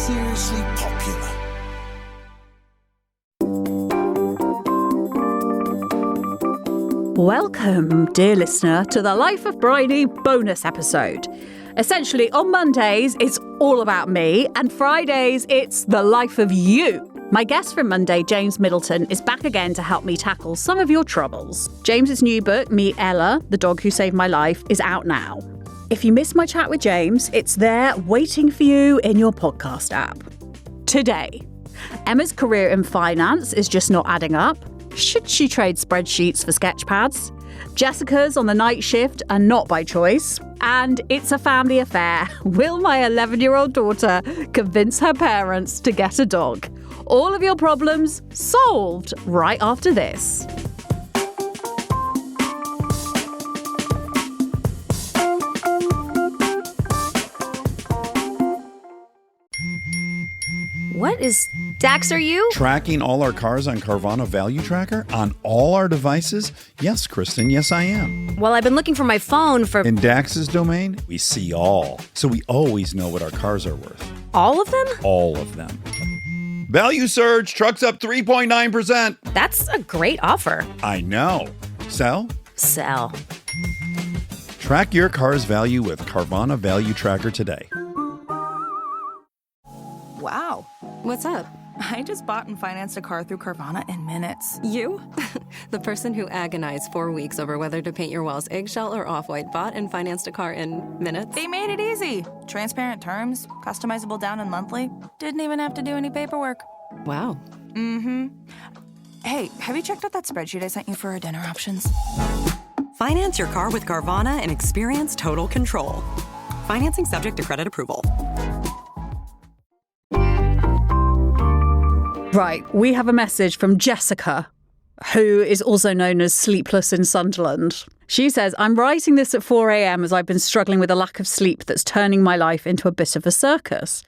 seriously popular. Welcome, dear listener, to the Life of Bridie bonus episode. Essentially, on Mondays, it's all about me, and Fridays, it's the life of you. My guest from Monday, James Middleton, is back again to help me tackle some of your troubles. James's new book, Meet Ella, the dog who saved my life, is out now. If you missed my chat with James, it's there waiting for you in your podcast app. Today, Emma's career in finance is just not adding up. Should she trade spreadsheets for sketchpads? Jessica's on the night shift and not by choice. And it's a family affair. Will my 11-year-old daughter convince her parents to get a dog? All of your problems solved right after this. What is... Dax, are you? Tracking all our cars on Carvana Value Tracker on all our devices? Yes, Kristen, yes I am. Well, I've been looking for my phone for... In Dax's domain, we see all. So we always know what our cars are worth. All of them? All of them. Value surge, trucks up 3.9%. That's a great offer. I know. Sell? Sell. Track your car's value with Carvana Value Tracker today. Wow. What's up? I just bought and financed a car through Carvana in minutes. You? The person who agonized 4 weeks over whether to paint your walls eggshell or off-white bought and financed a car in minutes? They made it easy. Transparent terms, customizable down and monthly. Didn't even have to do any paperwork. Wow. Mm-hmm. Hey, have you checked out that spreadsheet I sent you for our dinner options? Finance your car with Carvana and experience total control. Financing subject to credit approval. Right, we have a message from Jessica, who is also known as Sleepless in Sunderland. She says, I'm writing this at 4 a.m. as I've been struggling with a lack of sleep that's turning my life into a bit of a circus.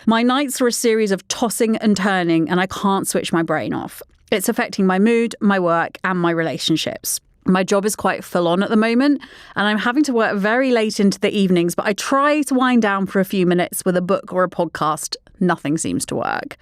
My nights are a series of tossing and turning, and I can't switch my brain off. It's affecting my mood, my work, and my relationships. My job is quite full on at the moment, and I'm having to work very late into the evenings, but I try to wind down for a few minutes with a book or a podcast. Nothing seems to work.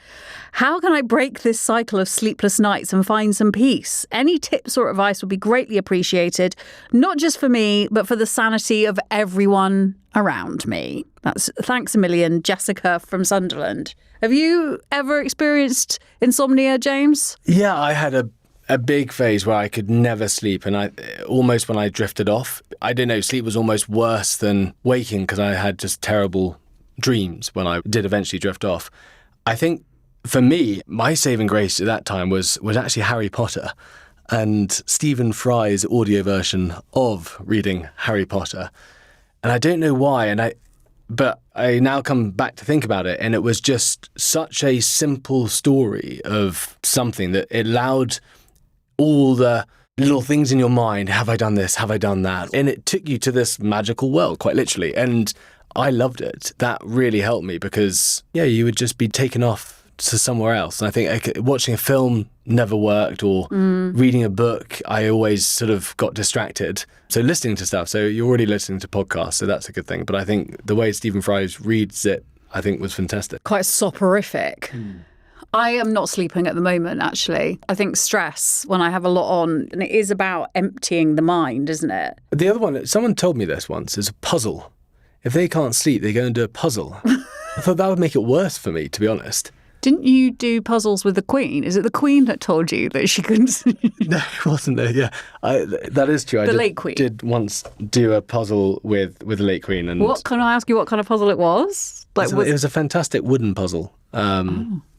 How can I break this cycle of sleepless nights and find some peace? Any tips or advice would be greatly appreciated, not just for me, but for the sanity of everyone around me. That's thanks a million, Jessica from Sunderland. Have you ever experienced insomnia, James? Yeah, I had a big phase where I could never sleep, and when I drifted off, I don't know, sleep was almost worse than waking because I had just terrible dreams when I did eventually drift off. I think for me, my saving grace at that time was actually Harry Potter and Stephen Fry's audio version of reading Harry Potter. And I don't know why, but I now come back to think about it, and it was just such a simple story of something that it allowed all the little things in your mind. Have I done this? Have I done that? And it took you to this magical world, quite literally. And I loved it. That really helped me because, you would just be taken off to somewhere else. And I think watching a film never worked, or reading a book, I always sort of got distracted. So listening to stuff, so you're already listening to podcasts, so that's a good thing. But I think the way Stephen Fry reads it, I think was fantastic. Quite soporific. I am not sleeping at the moment, actually. I think stress, when I have a lot on, and it is about emptying the mind, isn't it? The other one, someone told me this once, is a puzzle. If they can't sleep, they go and do a puzzle. I thought that would make it worse for me, to be honest. Didn't you do puzzles with the Queen? Is it the Queen that told you that she couldn't sleep? No, it wasn't. Yeah, that is true. Late Queen. Did once do a puzzle with the late Queen. And can I ask you what kind of puzzle it was? It was a fantastic wooden puzzle.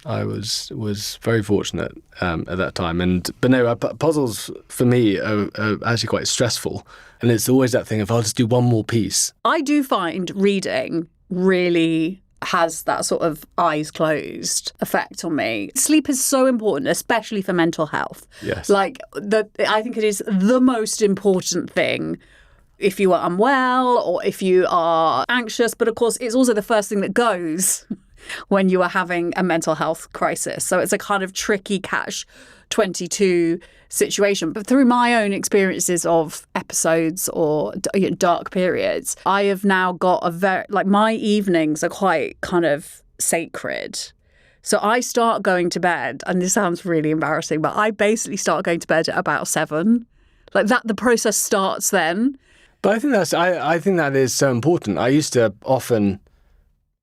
I was very fortunate at that time. But no, puzzles for me are actually quite stressful. And it's always that thing of, I'll just do one more piece. I do find reading really has that sort of eyes closed effect on me. Sleep is so important, especially for mental health. Yes. I think it is the most important thing if you are unwell or if you are anxious. But of course, it's also the first thing that goes when you are having a mental health crisis. So it's a kind of tricky catch-22 situation. But through my own experiences of episodes or dark periods, I have now got my evenings are quite kind of sacred. So I start going to bed, and this sounds really embarrassing, but I basically start going to bed at about 7. Like that, the process starts then. But I think that is so important. I used to often,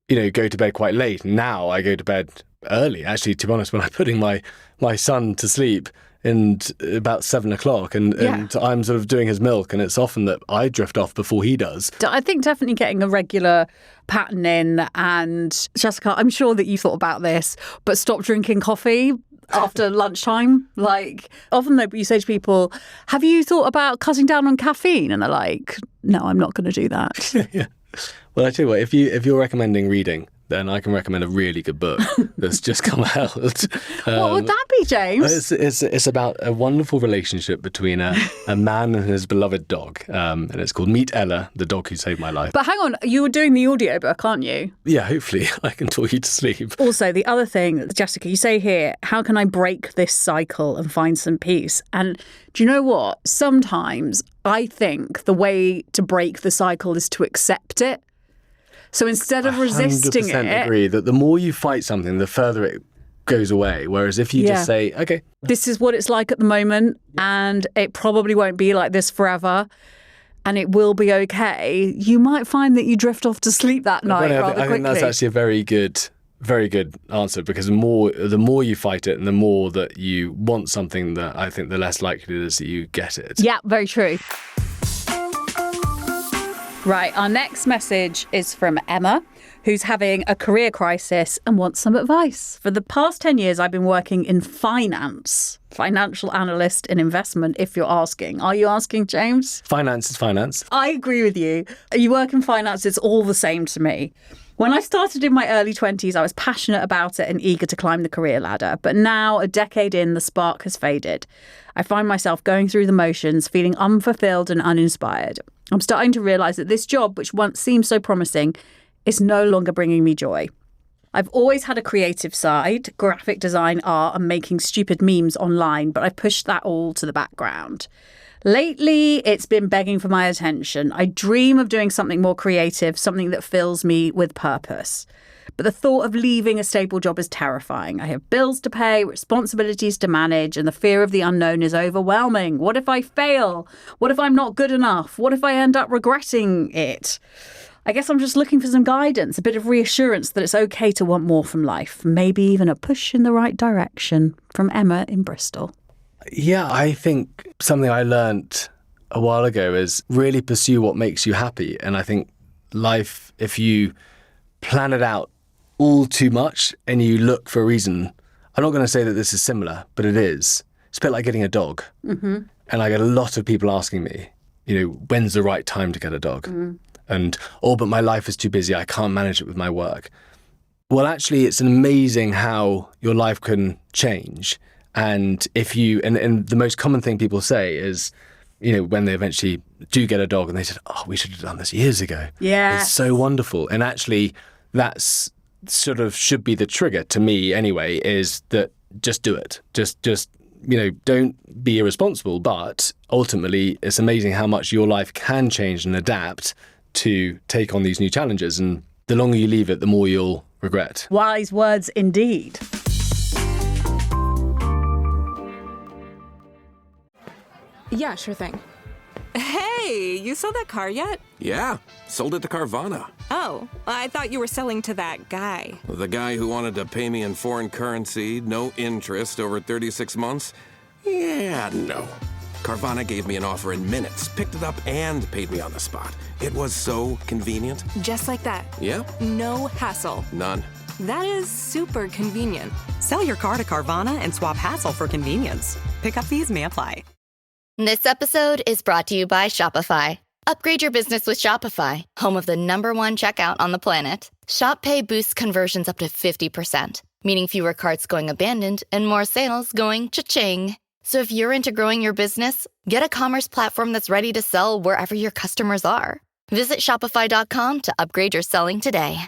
go to bed quite late. Now I go to bed early. Actually, to be honest, when I'm putting my son to sleep and about 7 o'clock and I'm sort of doing his milk, and it's often that I drift off before he does. I think definitely getting a regular pattern in. And Jessica, I'm sure that you thought about this, but stop drinking coffee after lunchtime. Like, often though, you say to people, have you thought about cutting down on caffeine? And they're like, no, I'm not going to do that. Yeah. Well, I tell you what, if you're recommending reading, then I can recommend a really good book that's just come out. What would that be, James? It's about a wonderful relationship between a man and his beloved dog. And it's called Meet Ella, the dog who saved my life. But hang on, you were doing the audiobook, aren't you? Yeah, hopefully I can talk you to sleep. Also, the other thing, Jessica, you say here, how can I break this cycle and find some peace? And do you know what? Sometimes I think the way to break the cycle is to accept it. So instead of resisting it... I 100% agree that the more you fight something, the further it goes away. Whereas if you just say, okay, this is what it's like at the moment, and it probably won't be like this forever, and it will be okay, you might find that you drift off to sleep that night rather quickly. I think that's actually a very good answer, because the more you fight it and the more that you want something, that I think the less likely it is that you get it. Yeah, very true. Right, our next message is from Emma, who's having a career crisis and wants some advice. For the past 10 years, I've been working in finance, financial analyst in investment, if you're asking. Are you asking, James? Finance is finance. I agree with you. You work in finance, it's all the same to me. When I started in my early 20s, I was passionate about it and eager to climb the career ladder. But now, a decade in, the spark has faded. I find myself going through the motions, feeling unfulfilled and uninspired. I'm starting to realise that this job, which once seemed so promising, is no longer bringing me joy. I've always had a creative side, graphic design, art, and making stupid memes online, but I've pushed that all to the background. Lately, it's been begging for my attention. I dream of doing something more creative, something that fills me with purpose. But the thought of leaving a stable job is terrifying. I have bills to pay, responsibilities to manage, and the fear of the unknown is overwhelming. What if I fail? What if I'm not good enough? What if I end up regretting it? I guess I'm just looking for some guidance, a bit of reassurance that it's okay to want more from life, maybe even a push in the right direction. From Emma in Bristol. Yeah, I think something I learnt a while ago is really pursue what makes you happy. And I think life, if you plan it out all too much and you look for a reason, I'm not going to say that this is similar, but it is. It's a bit like getting a dog. Mm-hmm. And I get a lot of people asking me, when's the right time to get a dog? Mm. And, but my life is too busy, I can't manage it with my work. Well, actually, it's amazing how your life can change. And if you, and the most common thing people say is, when they eventually do get a dog and they said, we should have done this years ago. Yeah. It's so wonderful. And actually, that's sort of should be the trigger to me anyway, is that just do it. Just don't be irresponsible. But ultimately, it's amazing how much your life can change and adapt to take on these new challenges. And the longer you leave it, the more you'll regret. Wise words indeed. Yeah, sure thing. Hey, you sold that car yet? Yeah, sold it to Carvana. Oh, I thought you were selling to that guy. The guy who wanted to pay me in foreign currency, no interest, over 36 months? Yeah, no. Carvana gave me an offer in minutes, picked it up, and paid me on the spot. It was so convenient. Just like that. Yeah. No hassle. None. That is super convenient. Sell your car to Carvana and swap hassle for convenience. Pickup fees may apply. This episode is brought to you by Shopify. Upgrade your business with Shopify, home of the #1 checkout on the planet. Shop Pay boosts conversions up to 50%, meaning fewer carts going abandoned and more sales going cha-ching. So if you're into growing your business, get a commerce platform that's ready to sell wherever your customers are. Visit Shopify.com to upgrade your selling today.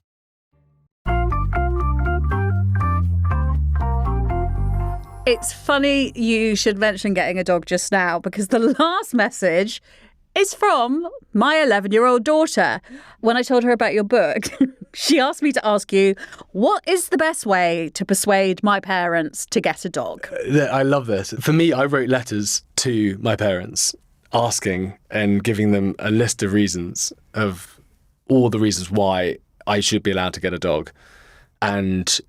It's funny you should mention getting a dog just now, because the last message is from my 11-year-old daughter. When I told her about your book, she asked me to ask you, what is the best way to persuade my parents to get a dog? I love this. For me, I wrote letters to my parents asking and giving them a list of reasons, of all the reasons why I should be allowed to get a dog. And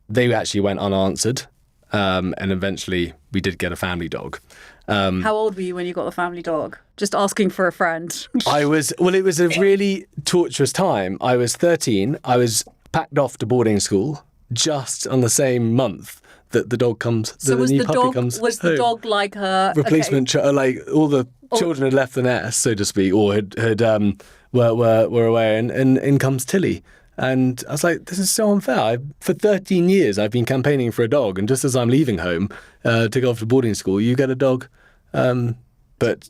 they actually went unanswered. And eventually we did get a family dog. How old were you when you got the family dog? Just asking for a friend. It was a really torturous time. I was 13. I was packed off to boarding school just on the same month that the dog comes. So the was new the puppy dog comes was home. the dog like a Replacement? Like all the children had left the nest, so to speak, or were away, and in comes Tilly. And I was like, this is so unfair. For 13 years, I've been campaigning for a dog, and just as I'm leaving home to go off to boarding school, you get a dog. But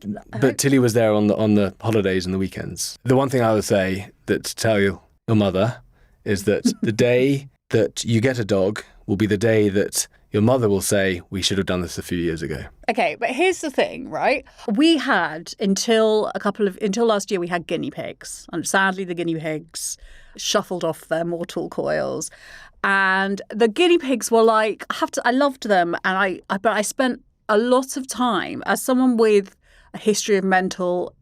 Tilly was there on the holidays and the weekends. The one thing I would say that to tell your mother is that the day that you get a dog will be the day that your mother will say, we should have done this a few years ago. Okay, but here's the thing, right? We had, until last year, we had guinea pigs. And sadly, the guinea pigs shuffled off their mortal coils. And the guinea pigs were like, I loved them. And but I spent a lot of time, as someone with a history of mental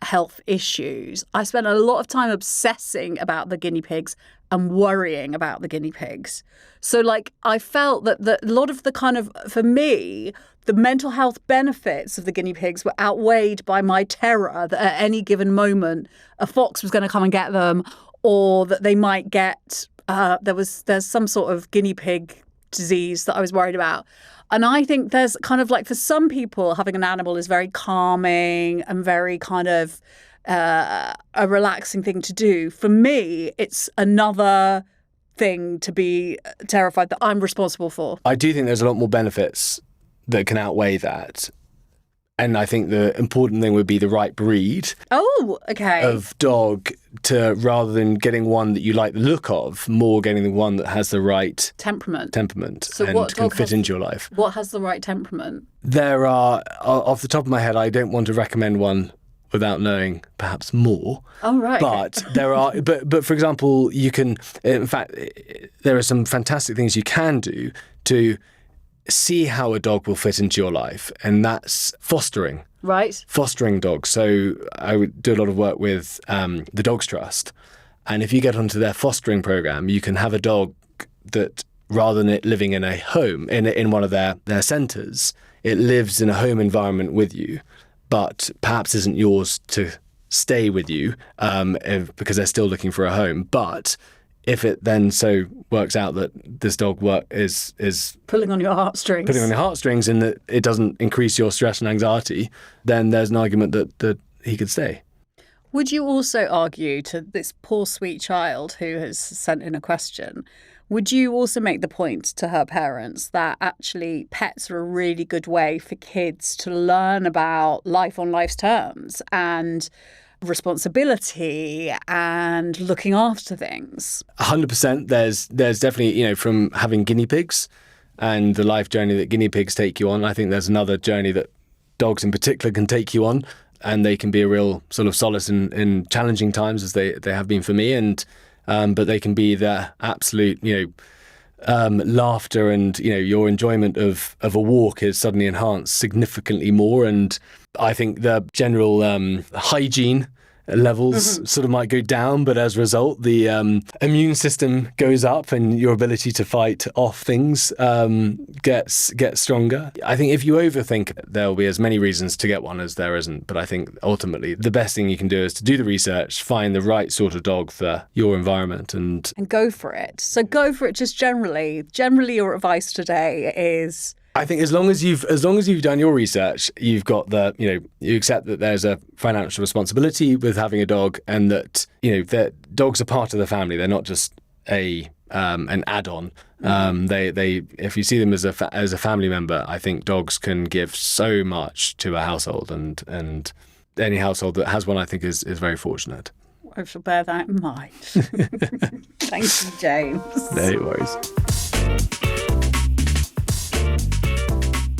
health issues, I spent a lot of time obsessing about the guinea pigs and worrying about the guinea pigs. So like I felt that a lot of the kind of, for me, the mental health benefits of the guinea pigs were outweighed by my terror that at any given moment a fox was going to come and get them, or that they might get, there's some sort of guinea pig disease that I was worried about. And I think there's kind of like, for some people, having an animal is very calming and very kind of a relaxing thing to do. For me, it's another thing to be terrified that I'm responsible for. I do think there's a lot more benefits that can outweigh that. And I think the important thing would be the right breed of dog, rather than getting one that you like the look of, more getting the one that has the right temperament So and can fit into your life. What has the right temperament? There are, off the top of my head, I don't want to recommend one without knowing perhaps more. Oh, right. But there are, but for example, you can, in fact, there are some fantastic things you can do to see how a dog will fit into your life, and that's fostering. Right. Fostering dogs. So I would do a lot of work with the Dogs Trust, and if you get onto their fostering program, you can have a dog that, rather than it living in a home, in one of their centres, it lives in a home environment with you, but perhaps isn't yours to stay with you because they're still looking for a home. But if it then so works out that this dog is pulling on your heartstrings, and that it doesn't increase your stress and anxiety, then there's an argument that he could stay. Would you also argue to this poor sweet child who has sent in a question, would you also make the point to her parents that actually pets are a really good way for kids to learn about life on life's terms and responsibility and looking after things? 100%. There's definitely, from having guinea pigs and the life journey that guinea pigs take you on, I think there's another journey that dogs in particular can take you on, and they can be a real sort of solace in challenging times, as they have been for me, and but they can be the absolute laughter, and your enjoyment of a walk is suddenly enhanced significantly more. And I think the general hygiene levels sort of might go down, but as a result, the immune system goes up, and your ability to fight off things gets stronger. I think if you overthink it, there will be as many reasons to get one as there isn't. But I think ultimately the best thing you can do is to do the research, find the right sort of dog for your environment, and go for it. So go for it. Just generally, your advice today is, I think as long as you've done your research, you've got you accept that there's a financial responsibility with having a dog, and that that dogs are part of the family. They're not just an add-on. They if you see them as a family member, I think dogs can give so much to a household, and any household that has one, I think, is very fortunate. I shall bear that in mind. Thank you, James. No worries.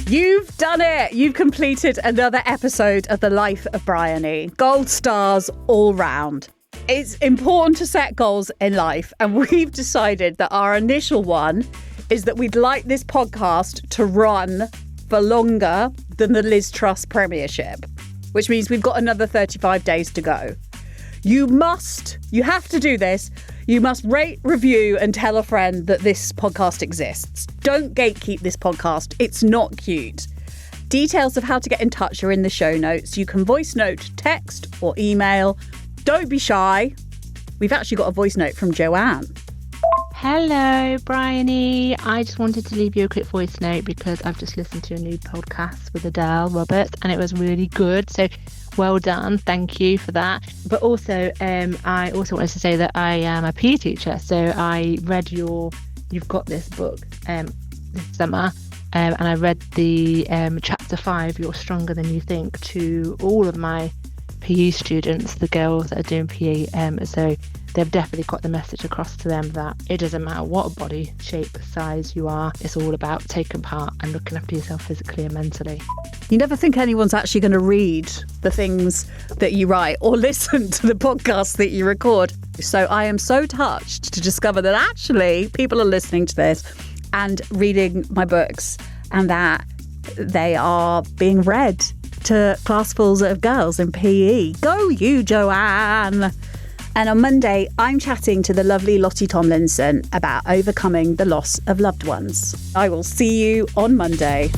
You've done it. You've completed another episode of The Life of Bryony. Gold stars all round. It's important to set goals in life, and we've decided that our initial one is that we'd like this podcast to run for longer than the Liz Truss Premiership, which means we've got another 35 days to go. You have to do this. You must rate, review, and tell a friend that this podcast exists. Don't gatekeep this podcast. It's not cute. Details of how to get in touch are in the show notes. You can voice note, text, or email. Don't be shy. We've actually got a voice note from Joanne. Hello, Bryony. I just wanted to leave you a quick voice note because I've just listened to a new podcast with Adele Roberts and it was really good. So well done. Thank you for that. But also, I also wanted to say that I am a PE teacher. So I read You've Got This book this summer. And I read the chapter 5, You're Stronger Than You Think, to all of my PE students, the girls that are doing PE. So they've definitely got the message across to them that it doesn't matter what body shape, size you are. It's all about taking part and looking after yourself physically and mentally. You never think anyone's actually going to read the things that you write or listen to the podcasts that you record. So I am so touched to discover that actually people are listening to this and reading my books and that they are being read to classfuls of girls in PE. Go you, Joanne! And on Monday, I'm chatting to the lovely Lottie Tomlinson about overcoming the loss of loved ones. I will see you on Monday.